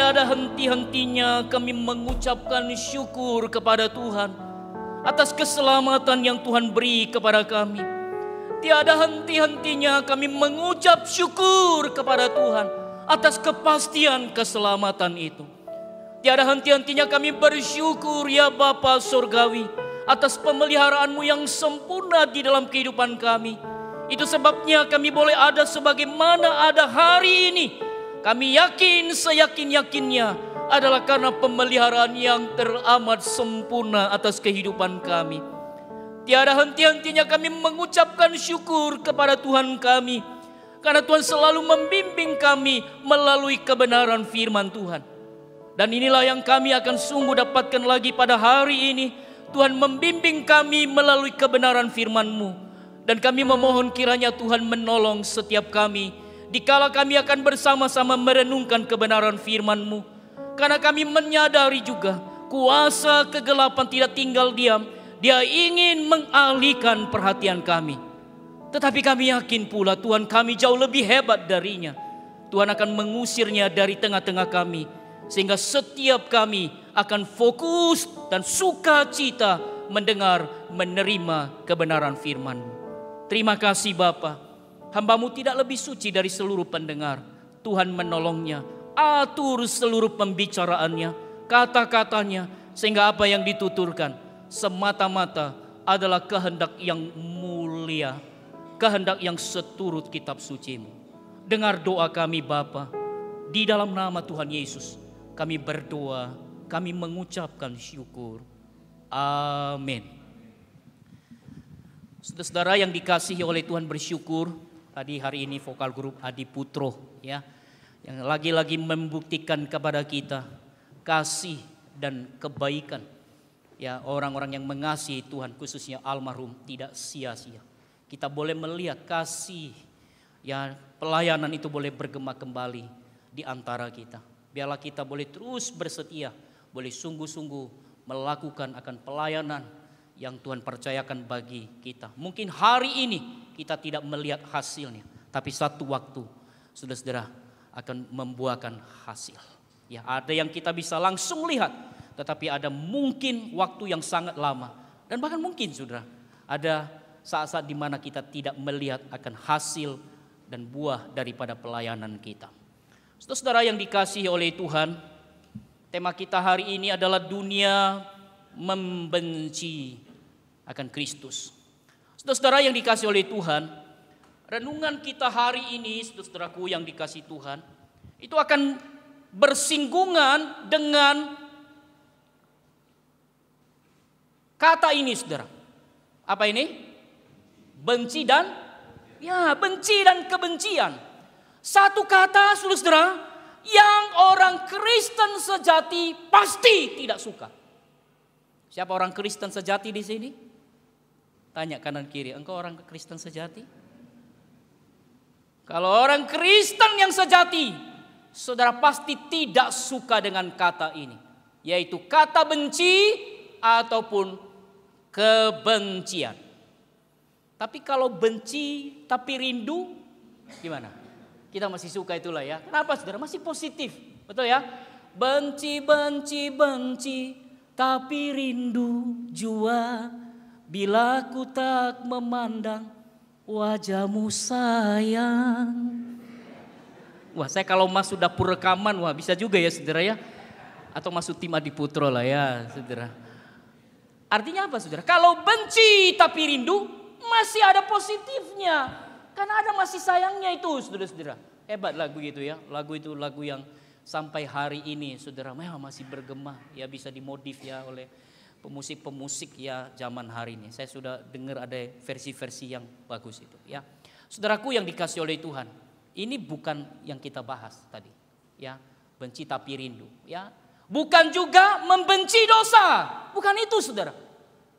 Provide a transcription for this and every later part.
tiada henti-hentinya kami mengucapkan syukur kepada Tuhan atas keselamatan yang Tuhan beri kepada kami. Tiada henti-hentinya kami mengucap syukur kepada Tuhan atas kepastian keselamatan itu. Tiada henti-hentinya kami bersyukur ya Bapa Surgawi atas pemeliharaan-Mu yang sempurna di dalam kehidupan kami. Itu sebabnya kami boleh ada sebagaimana ada hari ini. Kami yakin seyakin-yakinnya adalah karena pemeliharaan yang teramat sempurna atas kehidupan kami. Tiada henti-hentinya kami mengucapkan syukur kepada Tuhan kami, karena Tuhan selalu membimbing kami melalui kebenaran firman Tuhan. Dan inilah yang kami akan sungguh dapatkan lagi pada hari ini. Tuhan membimbing kami melalui kebenaran firman-Mu. Dan kami memohon kiranya Tuhan menolong setiap kami dikala kami akan bersama-sama merenungkan kebenaran firman-Mu. Karena kami menyadari juga kuasa kegelapan tidak tinggal diam. Dia ingin mengalihkan perhatian kami. Tetapi kami yakin pula Tuhan kami jauh lebih hebat darinya. Tuhan akan mengusirnya dari tengah-tengah kami. Sehingga setiap kami akan fokus dan sukacita mendengar, menerima kebenaran firman-Mu. Terima kasih Bapa. Hamba-Mu tidak lebih suci dari seluruh pendengar. Tuhan menolongnya. Atur seluruh pembicaraannya, kata-katanya. Sehingga apa yang dituturkan semata-mata adalah kehendak yang mulia, kehendak yang seturut kitab suci-Mu. Dengar doa kami Bapa. Di dalam nama Tuhan Yesus kami berdoa, kami mengucapkan syukur. Amin. Saudara-saudara yang dikasihi oleh Tuhan, bersyukur tadi hari ini vokal grup Adi Putro ya, yang lagi-lagi membuktikan kepada kita kasih dan kebaikan. Ya, orang-orang yang mengasihi Tuhan, khususnya almarhum, tidak sia-sia. Kita boleh melihat kasih, ya, pelayanan itu boleh bergema kembali di antara kita. Biarlah kita boleh terus bersetia, boleh sungguh-sungguh melakukan akan pelayanan yang Tuhan percayakan bagi kita. Mungkin hari ini kita tidak melihat hasilnya, tapi satu waktu saudara-saudara akan membuahkan hasil. Ya, ada yang kita bisa langsung lihat, tetapi ada mungkin waktu yang sangat lama. Dan bahkan mungkin saudara, ada saat-saat di mana kita tidak melihat akan hasil dan buah daripada pelayanan kita. Saudara-saudara yang dikasihi oleh Tuhan, tema kita hari ini adalah dunia membenci akan Kristus. Saudara-saudara yang dikasihi oleh Tuhan, renungan kita hari ini, saudara-saudaraku yang dikasihi Tuhan, itu akan bersinggungan dengan kata ini saudara. Apa ini? Benci dan benci dan kebencian. Satu kata saudara yang orang Kristen sejati pasti tidak suka. Siapa orang Kristen sejati di sini? Tanya kanan kiri, engkau orang Kristen sejati? Kalau orang Kristen yang sejati, saudara pasti tidak suka dengan kata ini, yaitu kata benci ataupun kebencian. Tapi kalau benci tapi rindu, gimana? Kita masih suka itulah ya. Kenapa saudara? Masih positif, betul ya? Benci, benci, benci, tapi rindu jua bila ku tak memandang wajahmu sayang. Wah, saya kalau masuk dapur rekaman, wah bisa juga ya saudara ya. Atau masuk tim Adi Putro lah ya saudara. Artinya apa saudara? Kalau benci tapi rindu, masih ada positifnya. Karena ada masih sayangnya itu saudara-saudara. Hebat lagu itu ya. Lagu itu lagu yang sampai hari ini saudara masih bergema. Ya bisa dimodif ya oleh pemusik-pemusik ya zaman hari ini. Saya sudah dengar ada versi-versi yang bagus itu ya. Saudaraku yang dikasihi oleh Tuhan, ini bukan yang kita bahas tadi ya. Benci tapi rindu ya. Bukan juga membenci dosa. Bukan itu saudara.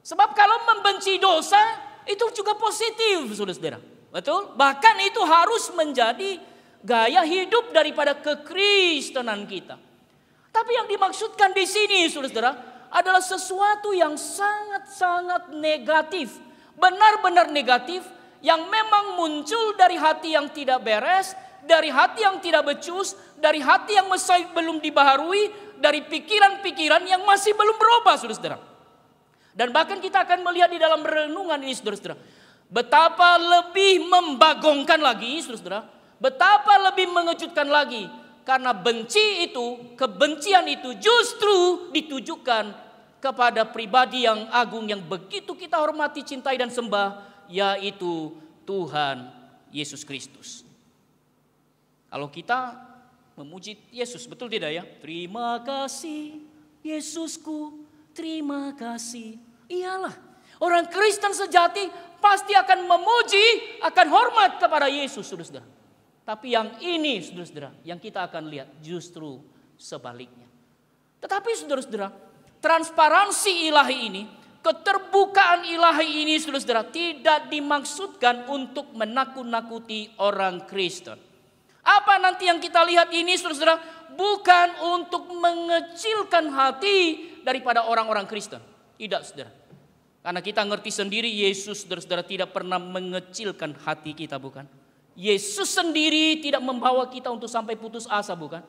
Sebab kalau membenci dosa itu juga positif saudara-saudara. Betul? Bahkan itu harus menjadi gaya hidup daripada kekristenan kita. Tapi yang dimaksudkan di sini saudara-saudara adalah sesuatu yang sangat-sangat negatif. Benar-benar negatif yang memang muncul dari hati yang tidak beres dari hati yang tidak becus, dari hati yang masih belum dibaharui, dari pikiran-pikiran yang masih belum berubah, saudara-saudara. Dan bahkan kita akan melihat di dalam renungan ini, saudara-saudara, betapa lebih membagongkan lagi, saudara-saudara, betapa lebih mengejutkan lagi. Karena kebencian itu justru ditujukan kepada pribadi yang agung yang begitu kita hormati, cintai dan sembah, yaitu Tuhan Yesus Kristus. Kalau kita memuji Yesus, betul tidak ya? Terima kasih Yesusku, terima kasih. Iyalah, orang Kristen sejati pasti akan memuji, akan hormat kepada Yesus, saudara-saudara. Tapi yang ini, saudara-saudara, yang kita akan lihat justru sebaliknya. Tetapi saudara-saudara, transparansi ilahi ini, keterbukaan ilahi ini, saudara-saudara, tidak dimaksudkan untuk menakut-nakuti orang Kristen. Apa nanti yang kita lihat ini, saudara-saudara, bukan untuk mengecilkan hati daripada orang-orang Kristen. Tidak, saudara. Karena kita ngerti sendiri Yesus, saudara-saudara, tidak pernah mengecilkan hati kita, bukan? Yesus sendiri tidak membawa kita untuk sampai putus asa, bukan?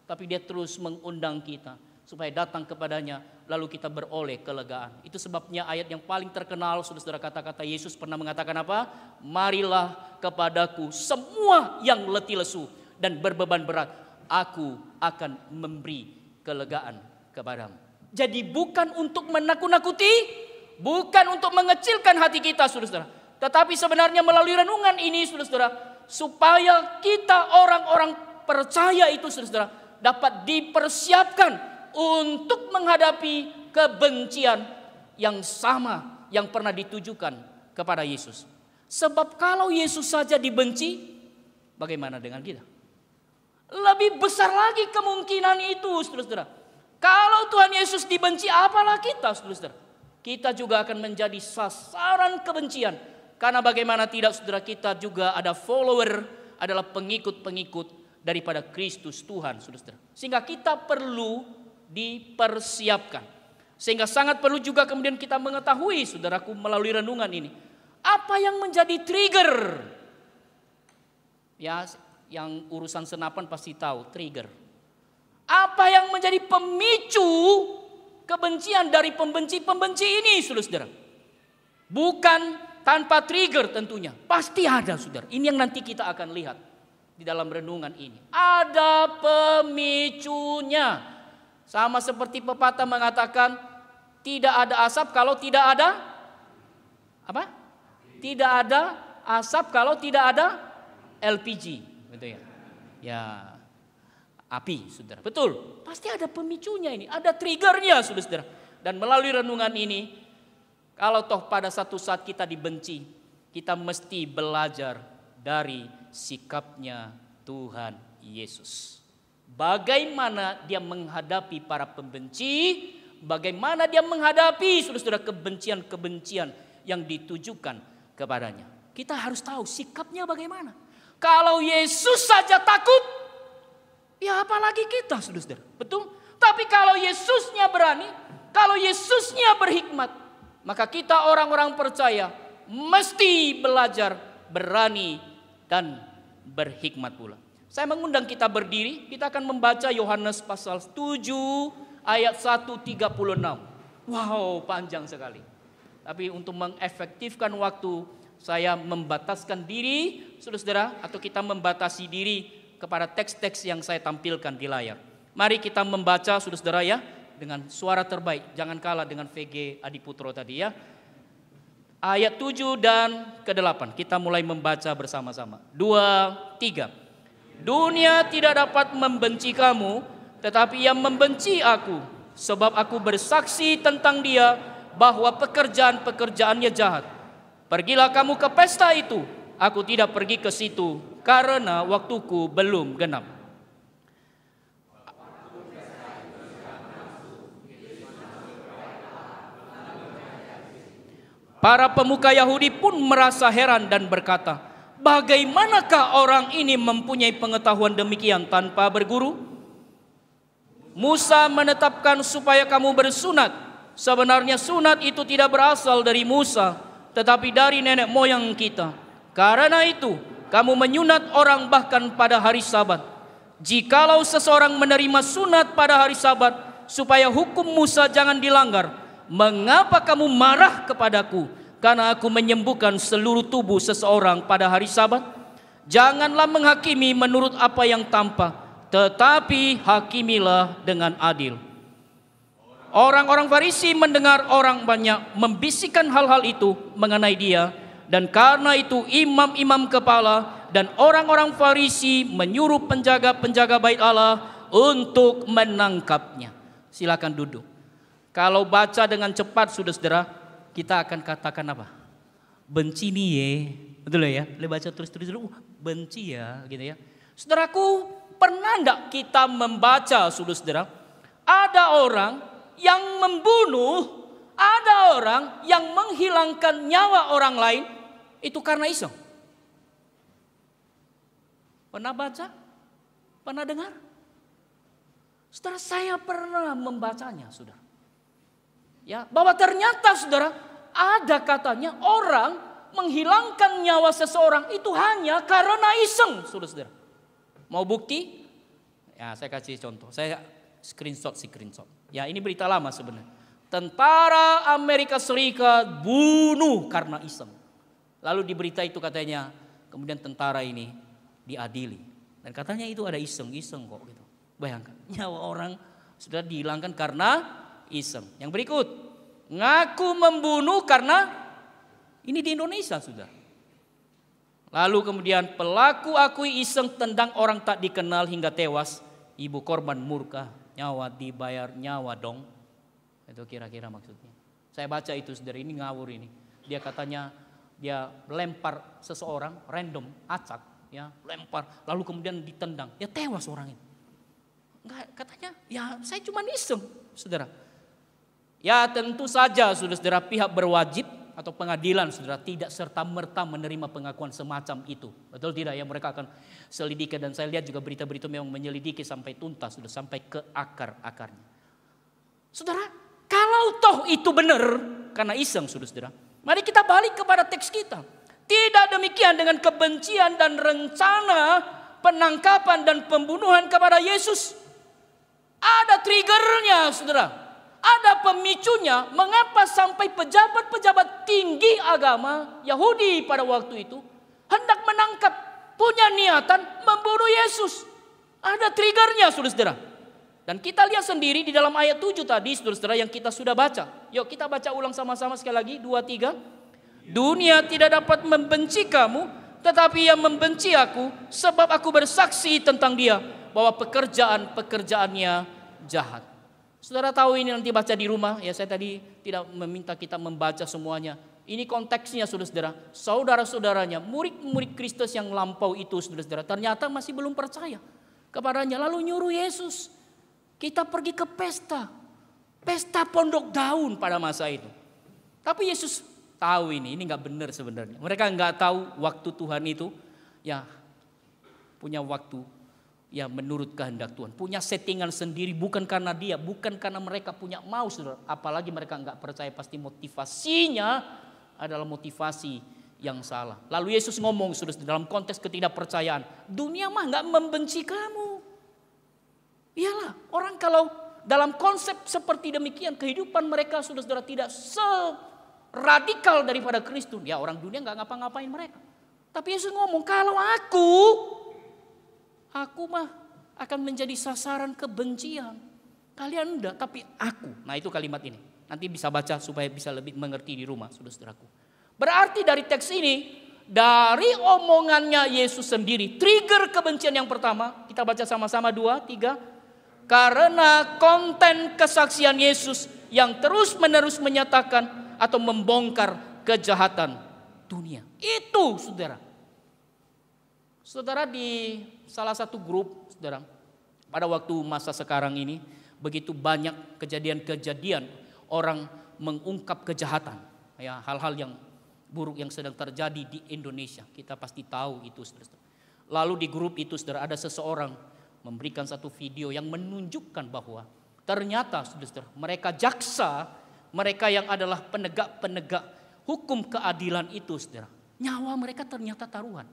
Tapi dia terus mengundang kita supaya datang kepadanya, lalu kita beroleh kelegaan. Itu sebabnya ayat yang paling terkenal, saudara-saudara, kata-kata Yesus pernah mengatakan apa? Marilah kepadaku semua yang letih lesu dan berbeban berat, aku akan memberi kelegaan kepadamu. Jadi bukan untuk menakut-nakuti, bukan untuk mengecilkan hati kita, saudara-saudara. Tetapi sebenarnya melalui renungan ini, saudara-saudara, supaya kita orang-orang percaya itu, saudara-saudara, dapat dipersiapkan untuk menghadapi kebencian yang sama yang pernah ditujukan kepada Yesus. Sebab kalau Yesus saja dibenci, bagaimana dengan kita? Lebih besar lagi kemungkinan itu, saudara-saudara. Kalau Tuhan Yesus dibenci, apalah kita, saudara-saudara? Kita juga akan menjadi sasaran kebencian. Karena bagaimana tidak, saudara, kita juga ada follower, adalah pengikut-pengikut daripada Kristus Tuhan, saudara. Sehingga kita perlu dipersiapkan. Sehingga sangat perlu juga kemudian kita mengetahui, saudaraku, melalui renungan ini, apa yang menjadi trigger. Ya, yang urusan senapan pasti tahu trigger. Apa yang menjadi pemicu kebencian dari pembenci-pembenci ini, saudara. Bukan tanpa trigger tentunya. Pasti ada, saudara. Ini yang nanti kita akan lihat di dalam renungan ini. Ada pemicunya. Sama seperti pepatah mengatakan, tidak ada asap kalau tidak ada apa? Tidak ada asap kalau tidak ada LPG, betul ya? Ya, api, saudara. Betul. Pasti ada pemicunya ini, ada triggernya, saudara. Dan melalui renungan ini, kalau toh pada satu saat kita dibenci, kita mesti belajar dari sikapnya Tuhan Yesus. Bagaimana dia menghadapi para pembenci, bagaimana dia menghadapi, saudara-saudara, kebencian-kebencian yang ditujukan kepadanya. Kita harus tahu sikapnya bagaimana. Kalau Yesus saja takut, ya apalagi kita, saudara-saudara. Betul? Tapi kalau Yesusnya berani, kalau Yesusnya berhikmat, maka kita orang-orang percaya mesti belajar berani dan berhikmat pula. Saya mengundang kita berdiri, kita akan membaca Yohanes pasal 7 ayat 136. Wow, panjang sekali. Tapi untuk mengefektifkan waktu, saya membataskan diri, saudara-saudara, atau kita membatasi diri kepada teks-teks yang saya tampilkan di layar. Mari kita membaca, saudara-saudara, ya, dengan suara terbaik, jangan kalah dengan VG Adiputro tadi, ya. Ayat 7 dan ke-8 kita mulai membaca bersama-sama. 2, 3. Dunia tidak dapat membenci kamu, tetapi ia membenci aku, sebab aku bersaksi tentang dia bahwa pekerjaan-pekerjaannya jahat. Pergilah kamu ke pesta itu, aku tidak pergi ke situ karena waktuku belum genap. Para pemuka Yahudi pun merasa heran dan berkata, bagaimanakah orang ini mempunyai pengetahuan demikian tanpa berguru? Musa menetapkan supaya kamu bersunat. Sebenarnya sunat itu tidak berasal dari Musa, tetapi dari nenek moyang kita. Karena itu, kamu menyunat orang bahkan pada hari Sabat. Jikalau seseorang menerima sunat pada hari Sabat, supaya hukum Musa jangan dilanggar, mengapa kamu marah kepadaku karena aku menyembuhkan seluruh tubuh seseorang pada hari Sabat? Janganlah menghakimi menurut apa yang tampak, tetapi hakimilah dengan adil. Orang-orang Farisi mendengar orang banyak membisikkan hal-hal itu mengenai dia, dan karena itu imam-imam kepala dan orang-orang Farisi menyuruh penjaga-penjaga bait Allah untuk menangkapnya. Silakan duduk. Kalau baca dengan cepat, saudara, kita akan katakan apa? Benci nih ye. Betul ya? Baca terus-terus dulu, benci ya, gitu ya. Saudaraku, pernah enggak kita membaca, saudara, ada orang yang membunuh, ada orang yang menghilangkan nyawa orang lain itu karena iseng? Pernah baca? Pernah dengar? Saudara, saya pernah membacanya, saudara. Ya, bahwa ternyata, saudara, ada katanya orang menghilangkan nyawa seseorang itu hanya karena iseng, saudara. Mau bukti? Ya, saya kasih contoh. Saya screenshot. Ya, ini berita lama sebenarnya. Tentara Amerika Serikat bunuh karena iseng. Lalu di berita itu katanya, kemudian tentara ini diadili. Dan katanya itu ada iseng kok gitu. Bayangkan, nyawa orang sudah dihilangkan karena iseng. Yang berikut, ngaku membunuh karena ini di Indonesia, sudah. Lalu kemudian pelaku akui iseng tendang orang tak dikenal hingga tewas. Ibu korban murka, nyawa dibayar nyawa dong. Itu kira-kira maksudnya. Saya baca itu, saudara, ini ngawur ini. Dia katanya dia lempar seseorang random, acak, ya, lempar, lalu kemudian ditendang, ya tewas orang itu. Enggak, katanya, ya saya cuma iseng, saudara. Ya tentu saja, saudara, pihak berwajib atau pengadilan, saudara, tidak serta-merta menerima pengakuan semacam itu. Betul tidak? Ya, mereka akan selidiki, dan saya lihat juga berita-berita memang menyelidiki sampai tuntas, sudah sampai ke akar-akarnya. Saudara, kalau toh itu benar karena iseng, saudara, mari kita balik kepada teks kita. Tidak demikian dengan kebencian dan rencana penangkapan dan pembunuhan kepada Yesus. Ada triggernya, saudara. Ada pemicunya mengapa sampai pejabat-pejabat tinggi agama Yahudi pada waktu itu hendak menangkap, punya niatan membunuh Yesus. Ada triggernya, saudara. Dan kita lihat sendiri di dalam ayat 7 tadi, saudara, yang kita sudah baca. Yuk kita baca ulang sama-sama sekali lagi, 2, 3. Dunia tidak dapat membenci kamu, tetapi ia membenci aku, sebab aku bersaksi tentang dia bahwa pekerjaannya jahat. Saudara tahu ini, nanti baca di rumah. Ya, saya tadi tidak meminta kita membaca semuanya. Ini konteksnya, saudara. Saudara-saudaranya, murid-murid Kristus yang lampau itu, saudara, ternyata masih belum percaya kepadanya. Lalu nyuruh Yesus, kita pergi ke pesta pondok daun pada masa itu. Tapi Yesus tahu ini nggak benar sebenarnya. Mereka nggak tahu waktu Tuhan itu ya punya waktu ya menurut kehendak Tuhan, punya settingan sendiri, bukan karena dia, bukan karena mereka punya mau, saudara. Apalagi mereka nggak percaya, pasti motivasinya adalah motivasi yang salah. Lalu Yesus ngomong, saudara, dalam konteks ketidakpercayaan, dunia mah nggak membenci kamu. Iyalah, orang kalau dalam konsep seperti demikian, kehidupan mereka, saudara, tidak radikal daripada Kristus. Ya, orang dunia nggak ngapa-ngapain mereka. Tapi Yesus ngomong, kalau aku mah akan menjadi sasaran kebencian. Kalian enggak, tapi aku. Nah, itu kalimat ini. Nanti bisa baca supaya bisa lebih mengerti di rumah, saudaraku. Berarti dari teks ini, dari omongannya Yesus sendiri, trigger kebencian yang pertama, kita baca sama-sama 2, 3. Karena konten kesaksian Yesus yang terus-menerus menyatakan atau membongkar kejahatan dunia. Itu, saudara. Saudara, di salah satu grup, saudara, pada waktu masa sekarang ini, begitu banyak kejadian-kejadian orang mengungkap kejahatan, ya, hal-hal yang buruk yang sedang terjadi di Indonesia. Kita pasti tahu itu, saudara. Lalu di grup itu, saudara, ada seseorang memberikan satu video yang menunjukkan bahwa ternyata, saudara, mereka jaksa, mereka yang adalah penegak-penegak hukum keadilan itu, saudara, nyawa mereka ternyata taruhan.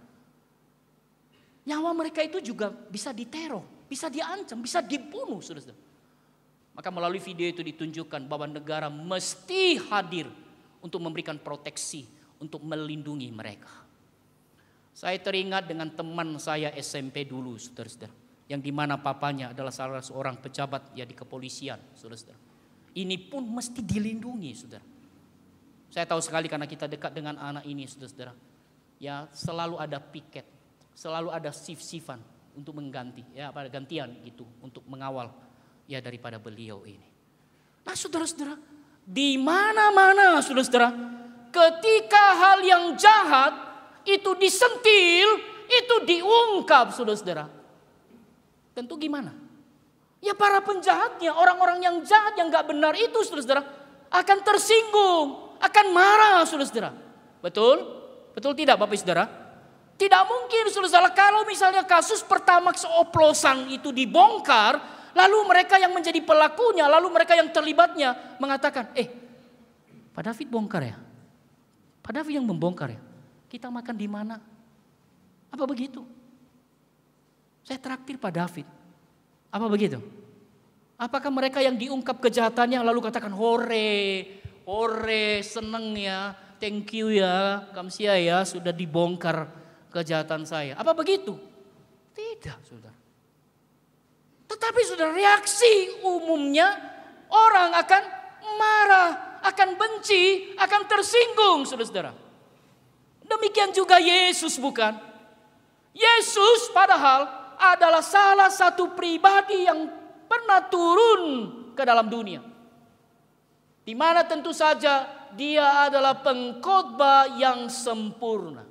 Nyawa mereka itu juga bisa diteror, bisa diancam, bisa dibunuh, saudara. Maka melalui video itu ditunjukkan bahwa negara mesti hadir untuk memberikan proteksi, untuk melindungi mereka. Saya teringat dengan teman saya SMP dulu, saudara-saudara, yang dimana papanya adalah salah seorang pejabat ya di kepolisian, saudara-saudara. Ini pun mesti dilindungi, saudara. Saya tahu sekali karena kita dekat dengan anak ini, saudara-saudara. Ya, selalu ada piket, selalu ada shift-shiftan untuk mengganti, ya pada gantian gitu untuk mengawal ya daripada beliau ini. Nah, saudara-saudara, di mana-mana, saudara-saudara, ketika hal yang jahat itu disentil, itu diungkap, saudara-saudara. Tentu gimana? Ya para penjahatnya, orang-orang yang jahat yang gak benar itu, saudara-saudara, akan tersinggung, akan marah, saudara-saudara. Betul? Betul tidak Bapak Saudara? Tidak mungkin, saudara-saudara, kalau misalnya kasus pertama oplosan itu dibongkar, lalu mereka yang menjadi pelakunya, lalu mereka yang terlibatnya mengatakan, Pak David bongkar ya? Pak David yang membongkar ya? Kita makan di mana? Apa begitu? Saya traktir Pak David. Apa begitu? Apakah mereka yang diungkap kejahatannya lalu katakan hore, seneng ya, thank you ya, kamsia ya sudah dibongkar kejahatan saya. Apa begitu? Tidak, saudara. Tetapi saudara, reaksi umumnya orang akan marah, akan benci, akan tersinggung, saudara-saudara. Demikian juga Yesus, bukan? Yesus padahal adalah salah satu pribadi yang pernah turun ke dalam dunia. Di mana tentu saja dia adalah pengkhotbah yang sempurna.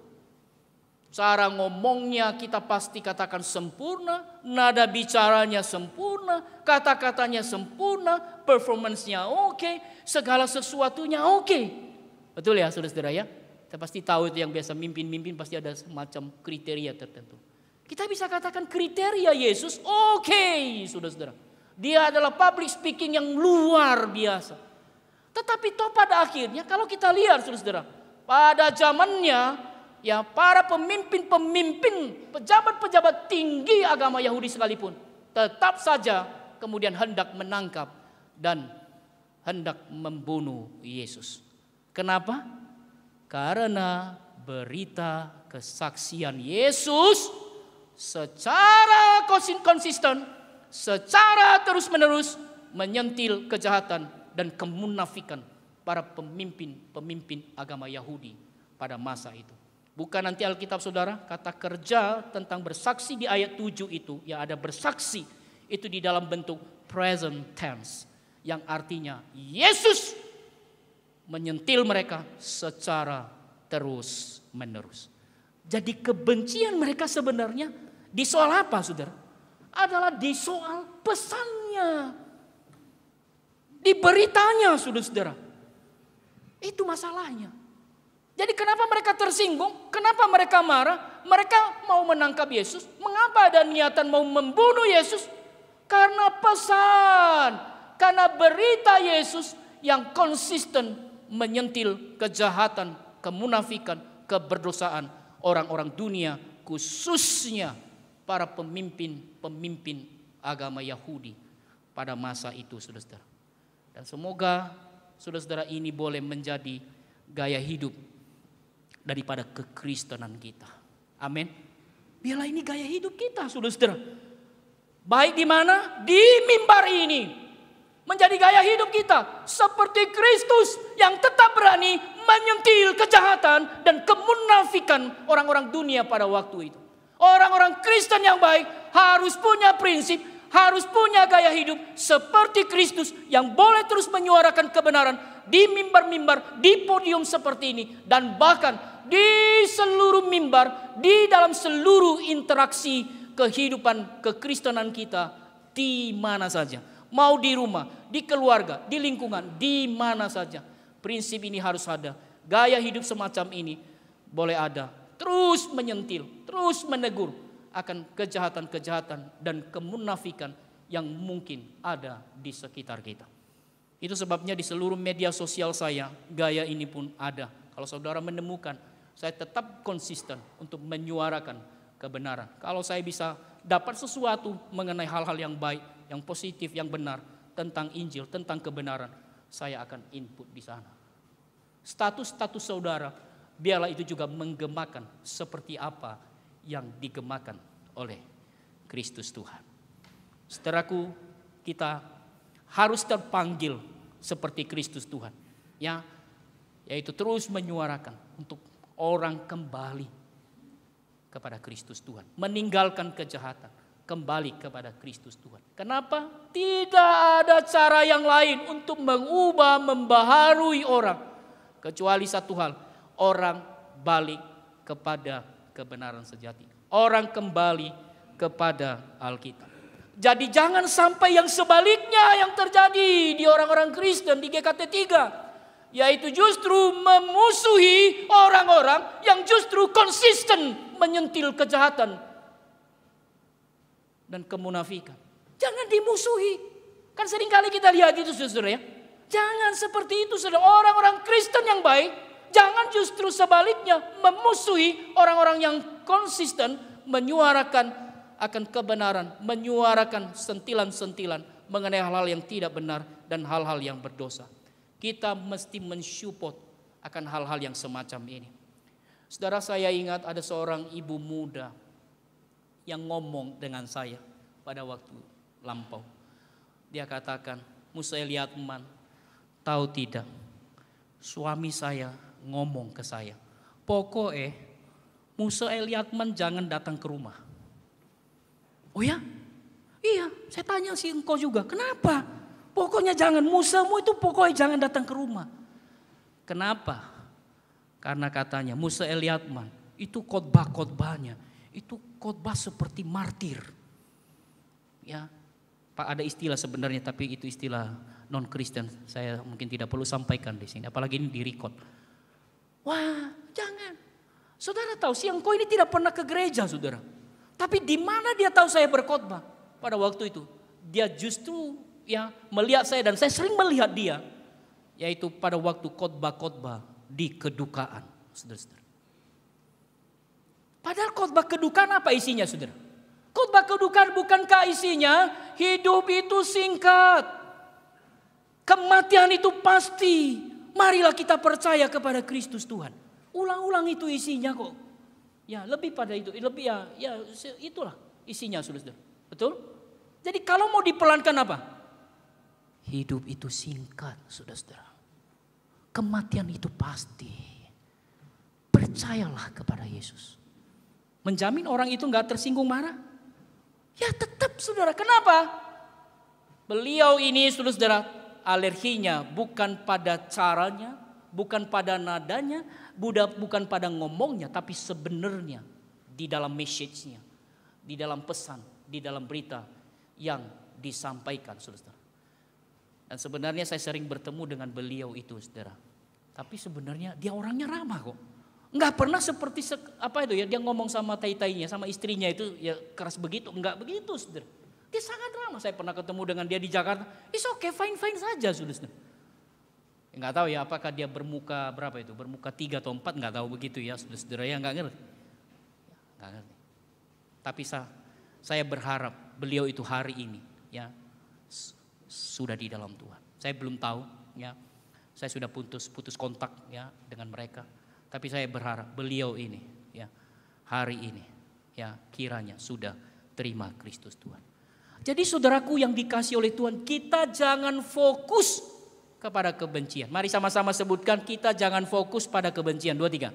Cara ngomongnya kita pasti katakan sempurna, nada bicaranya sempurna, kata-katanya sempurna, performance-nya oke, segala sesuatunya oke. Betul ya saudara-saudara ya? Kita pasti tahu itu yang biasa mimpin pasti ada semacam kriteria tertentu. Kita bisa katakan kriteria Yesus oke, saudara-saudara. Dia adalah public speaking yang luar biasa. Tetapi toh pada akhirnya kalau kita lihat saudara-saudara, pada zamannya ya para pemimpin, pejabat-pejabat tinggi agama Yahudi sekalipun tetap saja kemudian hendak menangkap dan hendak membunuh Yesus. Kenapa? Karena berita kesaksian Yesus secara konsisten, secara terus-menerus menyentil kejahatan dan kemunafikan para pemimpin agama Yahudi pada masa itu. Bukan nanti Alkitab saudara, kata kerja tentang bersaksi di ayat 7 itu, yang ada bersaksi itu di dalam bentuk present tense, yang artinya Yesus menyentil mereka secara terus menerus. Jadi kebencian mereka sebenarnya di soal apa saudara? Adalah di soal pesannya, di beritanya saudara-saudara. Itu masalahnya. Jadi kenapa mereka tersinggung? Kenapa mereka marah? Mereka mau menangkap Yesus. Mengapa ada niatan mau membunuh Yesus? Karena pesan, karena berita Yesus yang konsisten menyentil kejahatan, kemunafikan, keberdosaan orang-orang dunia, khususnya para pemimpin agama Yahudi pada masa itu, saudara-saudara. Dan semoga saudara-saudara ini boleh menjadi gaya hidup daripada kekristenan kita. Amin. Biarlah ini gaya hidup kita, saudara-saudara. Baik di mana? Di mimbar ini. Menjadi gaya hidup kita seperti Kristus yang tetap berani menyentil kejahatan dan kemunafikan orang-orang dunia pada waktu itu. Orang-orang Kristen yang baik harus punya prinsip, harus punya gaya hidup seperti Kristus yang boleh terus menyuarakan kebenaran di mimbar-mimbar, di podium seperti ini, dan bahkan di seluruh mimbar, di dalam seluruh interaksi kehidupan kekristenan kita di mana saja. Mau di rumah, di keluarga, di lingkungan, di mana saja. Prinsip ini harus ada. Gaya hidup semacam ini boleh ada. Terus menyentil, terus menegur akan kejahatan-kejahatan dan kemunafikan yang mungkin ada di sekitar kita. Itu sebabnya di seluruh media sosial saya, gaya ini pun ada. Kalau saudara menemukan, saya tetap konsisten untuk menyuarakan kebenaran. Kalau saya bisa dapat sesuatu mengenai hal-hal yang baik, yang positif, yang benar tentang Injil, tentang kebenaran, saya akan input di sana. Status-status saudara, biarlah itu juga menggemakan seperti apa yang digemakan oleh Kristus Tuhan. Saudaraku, kita harus terpanggil seperti Kristus Tuhan, ya, yaitu terus menyuarakan untuk orang kembali kepada Kristus Tuhan, meninggalkan kejahatan, kembali kepada Kristus Tuhan. Kenapa? Tidak ada cara yang lain untuk mengubah, membaharui orang, kecuali satu hal, orang balik kepada kebenaran sejati. Orang kembali kepada Alkitab. Jadi jangan sampai yang sebaliknya yang terjadi di orang-orang Kristen di GKT 3. Yaitu justru memusuhi orang-orang yang justru konsisten menyentil kejahatan dan kemunafikan. Jangan dimusuhi. Kan seringkali kita lihat itu saudara ya. Jangan seperti itu saudara. Orang-orang Kristen yang baik, jangan justru sebaliknya memusuhi orang-orang yang konsisten menyuarakan akan kebenaran, menyuarakan sentilan-sentilan mengenai hal-hal yang tidak benar dan hal-hal yang berdosa. Kita mesti mensupport akan hal-hal yang semacam ini. Saudara, saya ingat ada seorang ibu muda yang ngomong dengan saya pada waktu lampau. Dia katakan, Musa Eliatman, tahu tidak, suami saya ngomong ke saya, pokoknya Musa Eliatman jangan datang ke rumah. Oh ya? Iya, saya tanya si engkau juga, kenapa? Pokoknya jangan, Musamu itu pokoknya jangan datang ke rumah. Kenapa? Karena katanya Musa Eliatman itu khotbah-khotbahnya, itu khotbah seperti martir. Ya, Pak, ada istilah sebenarnya tapi itu istilah non-Kristen. Saya mungkin tidak perlu sampaikan di sini, apalagi ini di-record. Wah, jangan. Saudara tahu si engkau ini tidak pernah ke gereja, saudara. Tapi di mana dia tahu saya berkhotbah? Pada waktu itu dia justru ya melihat saya dan saya sering melihat dia, yaitu pada waktu khotbah-khotbah di kedukaan, saudara-saudara. Padahal khotbah kedukaan apa isinya, saudara? Khotbah kedukaan bukankah isinya hidup itu singkat, kematian itu pasti, marilah kita percaya kepada Kristus Tuhan. Ulang-ulang itu isinya kok. Ya lebih pada itu, lebih ya itulah isinya, saudara. Betul? Jadi kalau mau dipelankan apa? Hidup itu singkat, saudara. Kematian itu pasti. Percayalah kepada Yesus. Menjamin orang itu nggak tersinggung marah? Ya tetap, saudara. Kenapa? Beliau ini, saudara, alerginya bukan pada caranya, bukan pada nadanya, bukan pada ngomongnya, tapi sebenarnya di dalam message-nya, di dalam pesan, di dalam berita yang disampaikan, saudara. Dan sebenarnya saya sering bertemu dengan beliau itu, saudara. Tapi sebenarnya dia orangnya ramah kok. Enggak pernah seperti apa itu ya, dia ngomong sama tai-tainya, sama istrinya itu ya keras begitu, enggak begitu, saudara. Dia sangat ramah. Saya pernah ketemu dengan dia di Jakarta. It's okay, fine saja, saudara. Enggak tahu ya apakah dia bermuka berapa itu, bermuka 3 atau 4, enggak tahu begitu ya, saudara ya, enggak ngerti. Enggak ngerti. Tapi saya berharap beliau itu hari ini ya sudah di dalam Tuhan. Saya belum tahu ya. Saya sudah putus kontak ya dengan mereka. Tapi saya berharap beliau ini ya hari ini ya kiranya sudah terima Kristus Tuhan. Jadi saudaraku yang dikasihi oleh Tuhan, kita jangan fokus kepada kebencian. Mari sama-sama sebutkan, kita jangan fokus pada kebencian. 2, 3.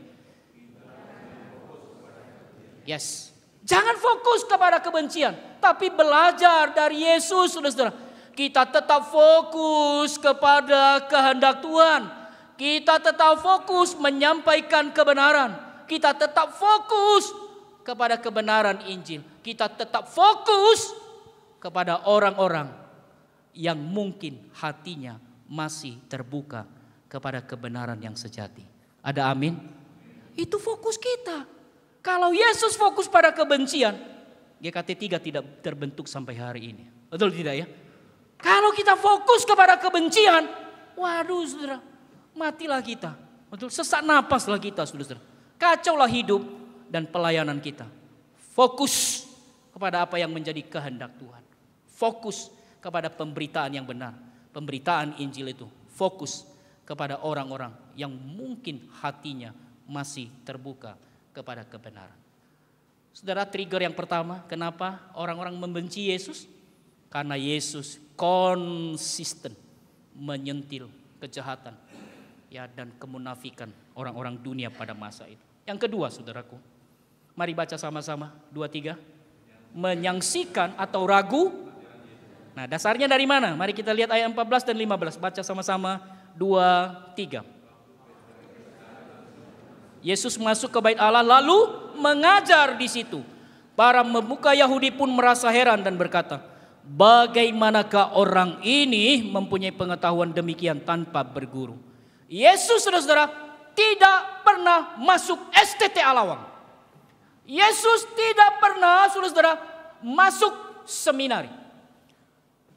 Yes. Jangan fokus kepada kebencian, tapi belajar dari Yesus, saudara-saudara. Kita tetap fokus kepada kehendak Tuhan. Kita tetap fokus menyampaikan kebenaran. Kita tetap fokus kepada kebenaran Injil. Kita tetap fokus kepada orang-orang yang mungkin hatinya masih terbuka kepada kebenaran yang sejati. Ada amin? Itu fokus kita. Kalau Yesus fokus pada kebencian, GKT 3 tidak terbentuk sampai hari ini. Betul tidak ya? Kalau kita fokus kepada kebencian, waduh saudara, matilah kita. Betul, sesak napaslah kita, saudara. Kacaulah hidup dan pelayanan kita. Fokus kepada apa yang menjadi kehendak Tuhan. Fokus kepada pemberitaan yang benar. Pemberitaan Injil itu fokus kepada orang-orang yang mungkin hatinya masih terbuka kepada kebenaran. Saudara, trigger yang pertama, kenapa orang-orang membenci Yesus? Karena Yesus konsisten menyentil kejahatan dan kemunafikan orang-orang dunia pada masa itu. Yang kedua, saudaraku, mari baca sama-sama 2-3. Menyaksikan atau ragu. Nah, dasarnya dari mana? Mari kita lihat ayat 14 dan 15. Baca sama-sama 2-3. Yesus masuk ke bait Allah lalu mengajar di situ. Para pemuka Yahudi pun merasa heran dan berkata, bagaimanakah orang ini mempunyai pengetahuan demikian tanpa berguru? Yesus, saudara-saudara, tidak pernah masuk STT Alawang. Yesus tidak pernah, saudara-saudara, masuk seminari.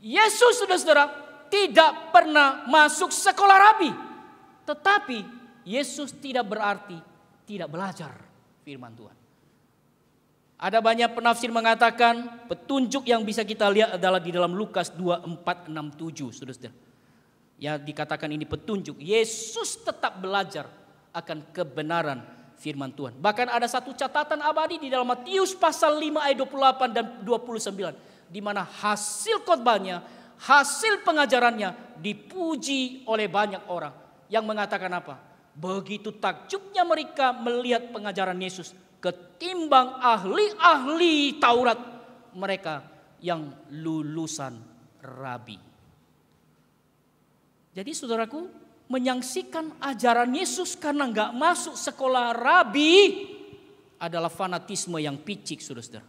Yesus, saudara-saudara, tidak pernah masuk sekolah rabi. Tetapi Yesus tidak berarti tidak belajar firman Tuhan. Ada banyak penafsir mengatakan petunjuk yang bisa kita lihat adalah di dalam Lukas 24:6-7, saudara-saudara. Ya, dikatakan ini petunjuk. Yesus tetap belajar akan kebenaran firman Tuhan. Bahkan ada satu catatan abadi di dalam Matius pasal 5 ayat 28 dan 29. Di mana hasil khotbahnya, hasil pengajarannya dipuji oleh banyak orang. Yang mengatakan apa? Begitu takjubnya mereka melihat pengajaran Yesus ketimbang ahli-ahli Taurat mereka yang lulusan rabi. Jadi saudaraku, menyaksikan ajaran Yesus karena nggak masuk sekolah rabi adalah fanatisme yang picik, saudara-saudara.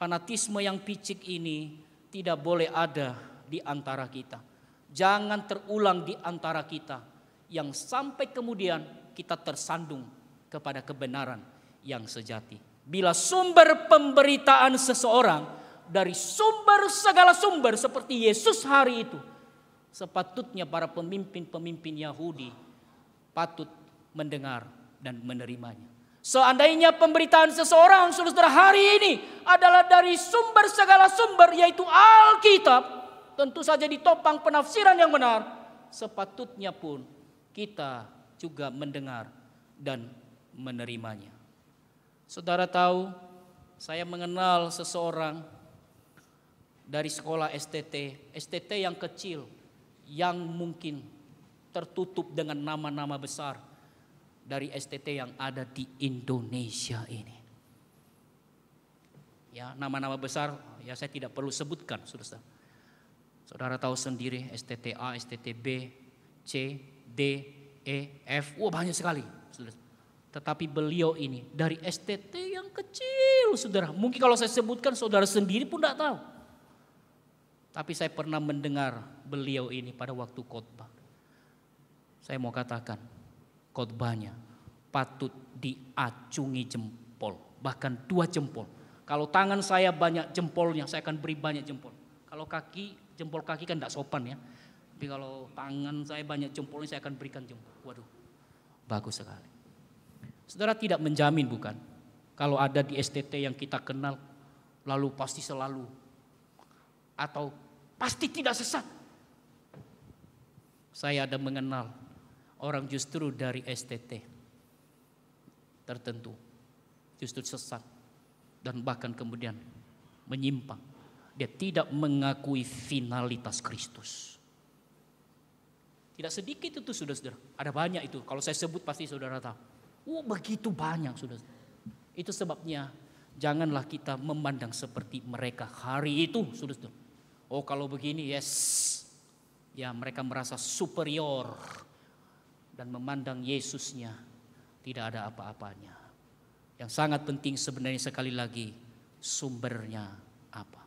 Fanatisme yang picik ini tidak boleh ada di antara kita. Jangan terulang di antara kita yang sampai kemudian kita tersandung kepada kebenaran yang sejati. Bila sumber pemberitaan seseorang dari sumber segala sumber seperti Yesus hari itu, sepatutnya para pemimpin-pemimpin Yahudi patut mendengar dan menerimanya. Seandainya pemberitaan seseorang, saudara, hari ini adalah dari sumber segala sumber, yaitu Alkitab, tentu saja ditopang penafsiran yang benar, sepatutnya pun kita juga mendengar dan menerimanya. Saudara tahu, saya mengenal seseorang dari sekolah STT yang kecil, yang mungkin tertutup dengan nama-nama besar dari STT yang ada di Indonesia ini. Ya, nama-nama besar ya saya tidak perlu sebutkan, saudara. Saudara tahu sendiri STT A, STT B, C, D, E, F, banyak sekali, saudara. Tetapi beliau ini dari STT yang kecil, saudara. Mungkin kalau saya sebutkan saudara sendiri pun tidak tahu. Tapi saya pernah mendengar beliau ini pada waktu khotbah. Saya mau katakan, khotbahnya patut diacungi jempol, bahkan 2 jempol. Kalau tangan saya banyak jempolnya, saya akan beri banyak jempol. Kalau kaki, jempol kaki kan tidak sopan ya. Tapi kalau tangan saya banyak jempolnya, saya akan berikan jempol. Waduh, bagus sekali. Saudara tidak menjamin bukan? Kalau ada di STT yang kita kenal, lalu pasti selalu, atau pasti tidak sesat. Saya ada mengenal orang justru dari STT tertentu, justru sesat dan bahkan kemudian menyimpang. Dia tidak mengakui finalitas Kristus. Tidak sedikit itu, saudara-saudara. Ada banyak itu. Kalau saya sebut pasti saudara tahu. Begitu banyak, saudara. Itu sebabnya janganlah kita memandang seperti mereka hari itu, saudara-saudara. Kalau begini, yes, ya mereka merasa superior dan memandang Yesusnya tidak ada apa-apanya. Yang sangat penting sebenarnya sekali lagi, sumbernya apa?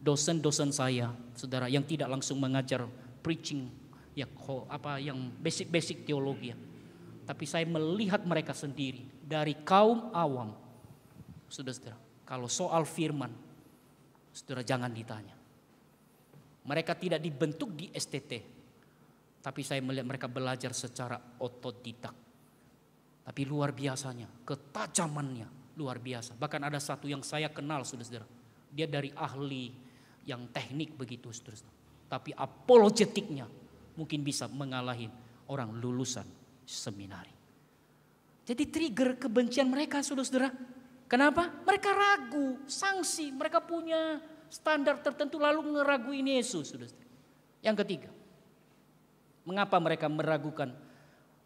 Dosen-dosen saya, saudara, yang tidak langsung mengajar preaching, yang basic teologi, tapi saya melihat mereka sendiri dari kaum awam, saudara. Kalau soal firman, saudara jangan ditanya. Mereka tidak dibentuk di STT, tapi saya melihat mereka belajar secara otodidak. Tapi luar biasanya, ketajamannya luar biasa. Bahkan ada satu yang saya kenal, saudara-saudara. Dia dari ahli yang teknik begitu, saudara-saudara. Tapi apologetiknya mungkin bisa mengalahin orang lulusan seminari. Jadi trigger kebencian mereka, saudara-saudara. Kenapa? Mereka ragu, sangsi. Mereka punya standar tertentu lalu ngeraguin Yesus, saudara-saudara. Yang ketiga, mengapa mereka meragukan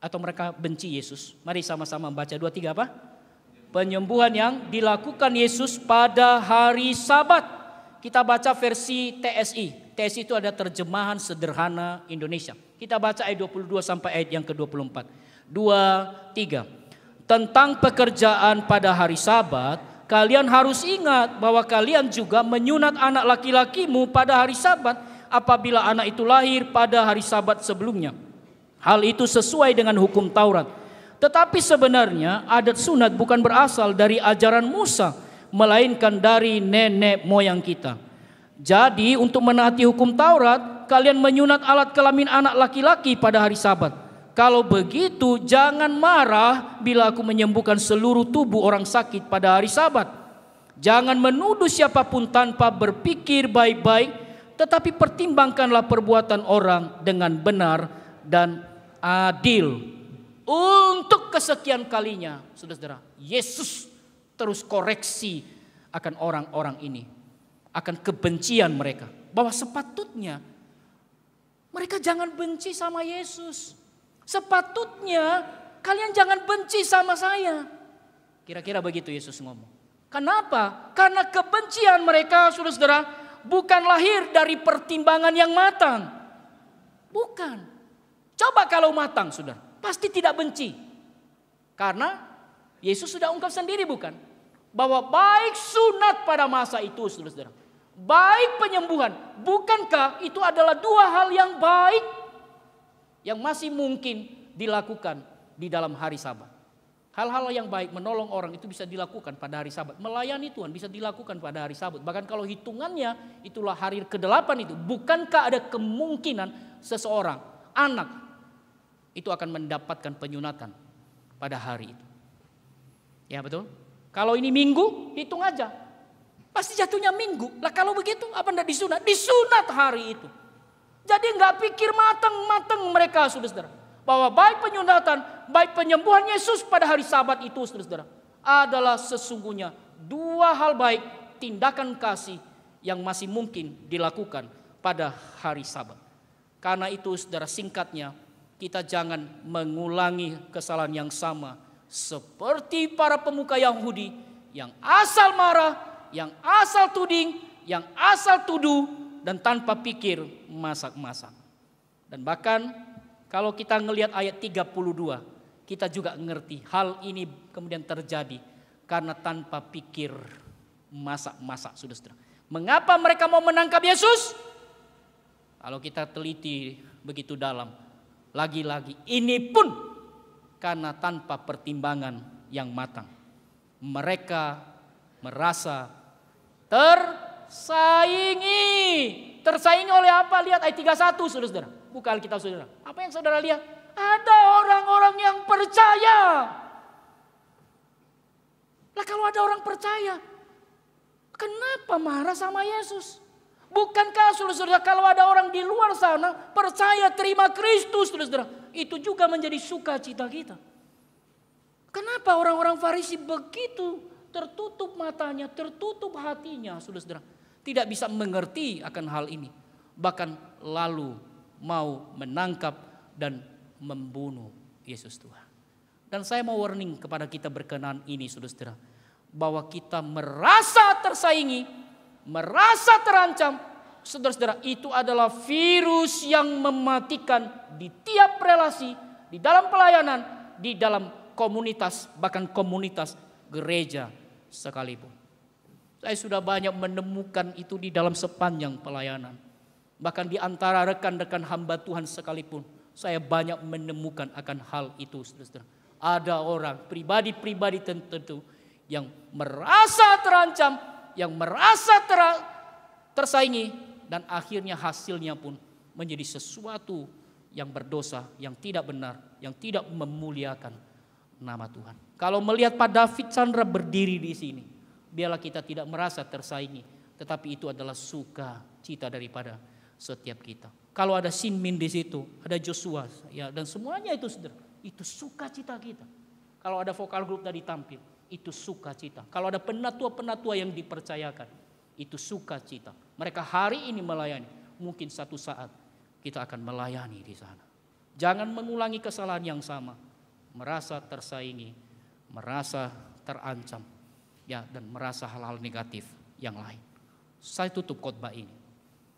atau mereka benci Yesus? Mari sama-sama baca 2-3 apa? Penyembuhan yang dilakukan Yesus pada hari Sabat. Kita baca versi TSI. TSI itu ada terjemahan sederhana Indonesia. Kita baca ayat 22 sampai ayat yang ke-24. 2-3. Tentang pekerjaan pada hari Sabat, kalian harus ingat bahwa kalian juga menyunat anak laki-lakimu pada hari Sabat apabila anak itu lahir pada hari Sabat sebelumnya. Hal itu sesuai dengan hukum Taurat. Tetapi sebenarnya adat sunat bukan berasal dari ajaran Musa, melainkan dari nenek moyang kita. Jadi untuk menaati hukum Taurat, kalian menyunat alat kelamin anak laki-laki pada hari Sabat. Kalau begitu jangan marah bila aku menyembuhkan seluruh tubuh orang sakit pada hari Sabat. Jangan menuduh siapapun tanpa berpikir baik-baik, tetapi pertimbangkanlah perbuatan orang dengan benar dan adil. Untuk kesekian kalinya, saudara-saudara, Yesus terus koreksi akan orang-orang ini, akan kebencian mereka, bahwa sepatutnya mereka jangan benci sama Yesus. Sepatutnya kalian jangan benci sama saya. Kira-kira begitu Yesus ngomong. Kenapa? Karena kebencian mereka, saudara-saudara, bukan lahir dari pertimbangan yang matang. Bukan. Coba kalau matang, saudara, pasti tidak benci. Karena Yesus sudah ungkap sendiri, bukan? Bahwa baik sunat pada masa itu, saudara-saudara, baik penyembuhan, bukankah itu adalah dua hal yang baik yang masih mungkin dilakukan di dalam hari Sabat? Hal-hal yang baik, menolong orang itu bisa dilakukan pada hari Sabat. Melayani Tuhan bisa dilakukan pada hari Sabat. Bahkan kalau hitungannya itulah hari ke-8 itu, bukankah ada kemungkinan seseorang, anak, itu akan mendapatkan penyunatan pada hari itu? Ya betul. Kalau ini Minggu, hitung aja, pasti jatuhnya Minggu. Lah kalau begitu apa enggak disunat? Disunat hari itu. Jadi enggak pikir matang-matang mereka, saudara-saudara, bahwa baik penyunatan, baik penyembuhan Yesus pada hari Sabat itu, saudara-saudara, adalah sesungguhnya dua hal baik, tindakan kasih yang masih mungkin dilakukan pada hari Sabat. Karena itu, saudara, singkatnya, kita jangan mengulangi kesalahan yang sama seperti para pemuka Yahudi yang asal marah, yang asal tuding, yang asal tuduh, dan tanpa pikir masak-masak. Dan bahkan kalau kita ngelihat ayat 32, kita juga ngerti hal ini kemudian terjadi karena tanpa pikir masak-masak, saudara. Mengapa mereka mau menangkap Yesus? Kalau kita teliti begitu dalam, lagi-lagi ini pun karena tanpa pertimbangan yang matang. Mereka merasa tersaingi. Tersaingi oleh apa? Lihat ayat 31, saudara. Buka Alkitab, saudara. Apa yang saudara lihat? Ada orang-orang yang percaya. Lah kalau ada orang percaya, kenapa marah sama Yesus? Bukankah, saudara, kalau ada orang di luar sana percaya terima Kristus, saudara, itu juga menjadi sukacita kita. Kenapa orang-orang Farisi begitu tertutup matanya, tertutup hatinya, saudara, tidak bisa mengerti akan hal ini, bahkan lalu mau menangkap dan membunuh Yesus Tuhan. Dan saya mau warning kepada kita berkenan ini, saudara, bahwa kita merasa tersaingi, merasa terancam, saudara-saudara, itu adalah virus yang mematikan di tiap relasi, di dalam pelayanan, di dalam komunitas, bahkan komunitas gereja sekalipun. Saya sudah banyak menemukan itu di dalam sepanjang pelayanan. Bahkan di antara rekan-rekan hamba Tuhan sekalipun, saya banyak menemukan akan hal itu, saudara-saudara. Ada orang, pribadi-pribadi tertentu yang merasa terancam, yang merasa tersaingi, dan akhirnya hasilnya pun menjadi sesuatu yang berdosa, yang tidak benar, yang tidak memuliakan nama Tuhan. Kalau melihat Pak David Chandra berdiri di sini, biarlah kita tidak merasa tersaingi, tetapi itu adalah sukacita daripada setiap kita. Kalau ada Sinmin di situ, ada Joshua, ya, dan semuanya itu saudara, itu sukacita kita. Kalau ada vokal grup tadi tampil, itu sukacita. Kalau ada penatua-penatua yang dipercayakan, itu sukacita. Mereka hari ini melayani, mungkin satu saat kita akan melayani di sana. Jangan mengulangi kesalahan yang sama, merasa tersaingi, merasa terancam, ya, dan merasa hal-hal negatif yang lain. Saya tutup khotbah ini.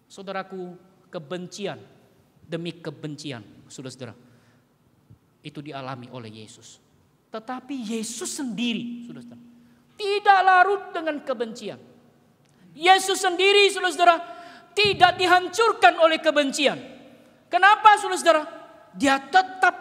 Saudaraku, kebencian demi kebencian, saudara-saudara, itu dialami oleh Yesus. Tetapi Yesus sendiri, saudara-saudara, tidak larut dengan kebencian. Yesus sendiri, saudara-saudara, tidak dihancurkan oleh kebencian. Kenapa, saudara-saudara? Dia tetap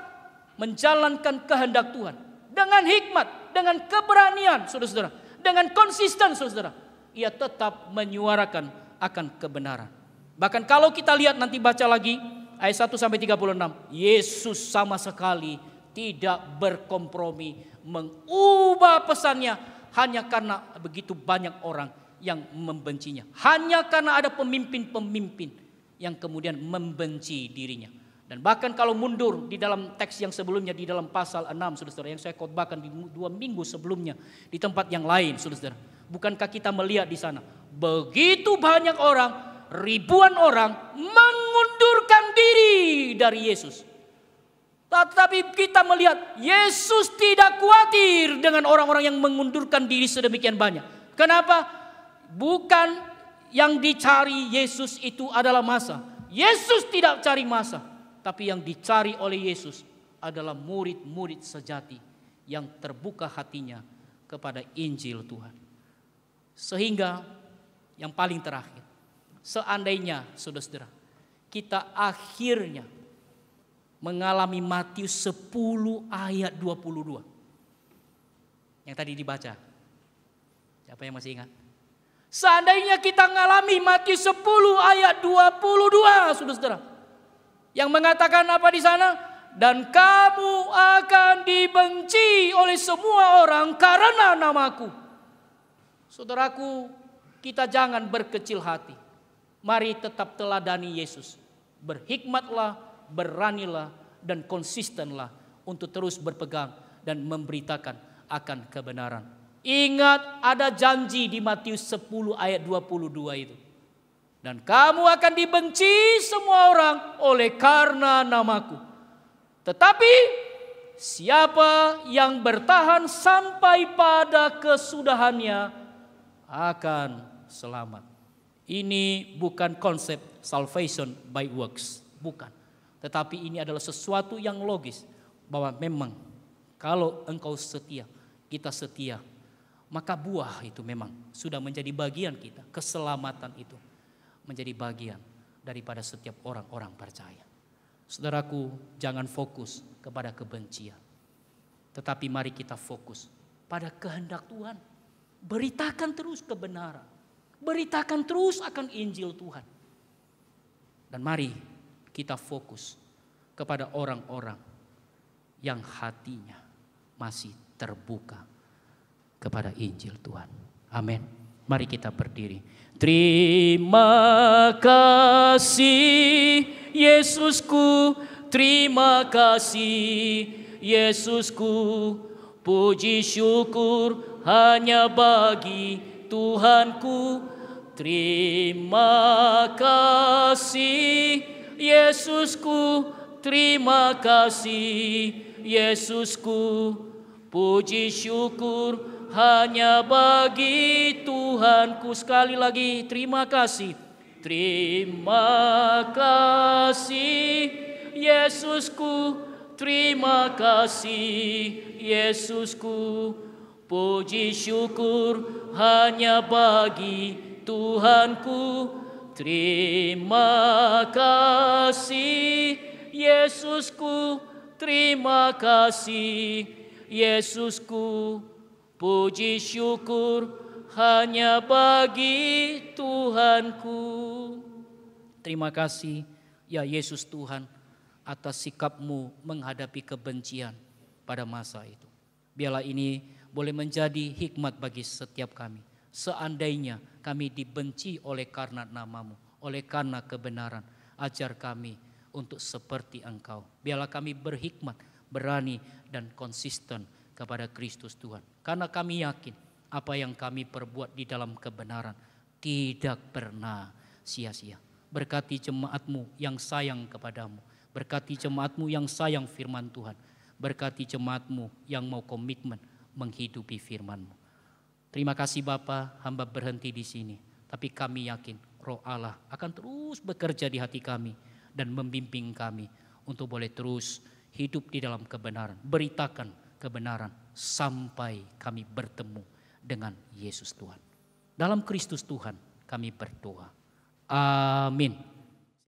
menjalankan kehendak Tuhan dengan hikmat, dengan keberanian, saudara-saudara, dengan konsisten, saudara-saudara. Ia tetap menyuarakan akan kebenaran. Bahkan kalau kita lihat nanti baca lagi ayat 1 sampai 36, Yesus sama sekali tidak berkompromi mengubah pesannya hanya karena begitu banyak orang yang membencinya. Hanya karena ada pemimpin-pemimpin yang kemudian membenci dirinya. Dan bahkan kalau mundur di dalam teks yang sebelumnya, di dalam pasal 6, saudara-saudara, yang saya khotbahkan di 2 minggu sebelumnya di tempat yang lain, saudara-saudara. Bukankah kita melihat di sana begitu banyak orang, ribuan orang mengundurkan diri dari Yesus. Tetapi kita melihat Yesus tidak khawatir dengan orang-orang yang mengundurkan diri sedemikian banyak. Kenapa? Bukan yang dicari Yesus itu adalah massa. Yesus tidak cari massa. Tapi yang dicari oleh Yesus adalah murid-murid sejati yang terbuka hatinya kepada Injil Tuhan. Sehingga yang paling terakhir, seandainya saudara-saudara, kita akhirnya mengalami Matius 10 ayat 22. Yang tadi dibaca. Siapa yang masih ingat? Seandainya kita mengalami Matius 10 ayat 22, saudara-saudara. Yang mengatakan apa di sana? Dan kamu akan dibenci oleh semua orang karena namaku. Saudaraku, kita jangan berkecil hati. Mari tetap teladani Yesus. Berhikmatlah, beranilah, dan konsistenlah untuk terus berpegang dan memberitakan akan kebenaran. Ingat, ada janji di Matius 10 ayat 22 itu. Dan kamu akan dibenci semua orang oleh karena namaku. Tetapi siapa yang bertahan sampai pada kesudahannya akan selamat. Ini bukan konsep salvation by works, bukan. Tetapi ini adalah sesuatu yang logis, bahwa memang kalau engkau setia, kita setia, maka buah itu memang sudah menjadi bagian kita. Keselamatan itu menjadi bagian daripada setiap orang-orang percaya. Saudaraku, jangan fokus kepada kebencian, tetapi mari kita fokus pada kehendak Tuhan. Beritakan terus kebenaran, beritakan terus akan Injil Tuhan. Dan mari kita fokus kepada orang-orang yang hatinya masih terbuka kepada Injil Tuhan. Amin. Mari kita berdiri. Terima kasih Yesusku, terima kasih Yesusku, puji syukur hanya bagi Tuhanku. Terima kasih Yesusku, terima kasih Yesusku, puji syukur hanya bagi Tuhanku. Sekali lagi, terima kasih. Terima kasih Yesusku, terima kasih Yesusku, puji syukur hanya bagi Tuhanku. Terima kasih Yesusku, terima kasih Yesusku, puji syukur hanya bagi Tuhanku. Terima kasih ya Yesus Tuhan atas sikapmu menghadapi kebencian pada masa itu. Biarlah ini boleh menjadi hikmat bagi setiap kami. Seandainya kami dibenci oleh karena nama-Mu, oleh karena kebenaran, ajar kami untuk seperti Engkau. Biarlah kami berhikmat, berani dan konsisten kepada Kristus Tuhan. Karena kami yakin apa yang kami perbuat di dalam kebenaran tidak pernah sia-sia. Berkati jemaat-Mu yang sayang kepadamu. Berkati jemaat-Mu yang sayang firman Tuhan. Berkati jemaat-Mu yang mau komitmen menghidupi firman-Mu. Terima kasih Bapa, hamba berhenti di sini. Tapi kami yakin Roh Allah akan terus bekerja di hati kami dan membimbing kami untuk boleh terus hidup di dalam kebenaran. Beritakan kebenaran sampai kami bertemu dengan Yesus Tuhan. Dalam Kristus Tuhan kami berdoa. Amin.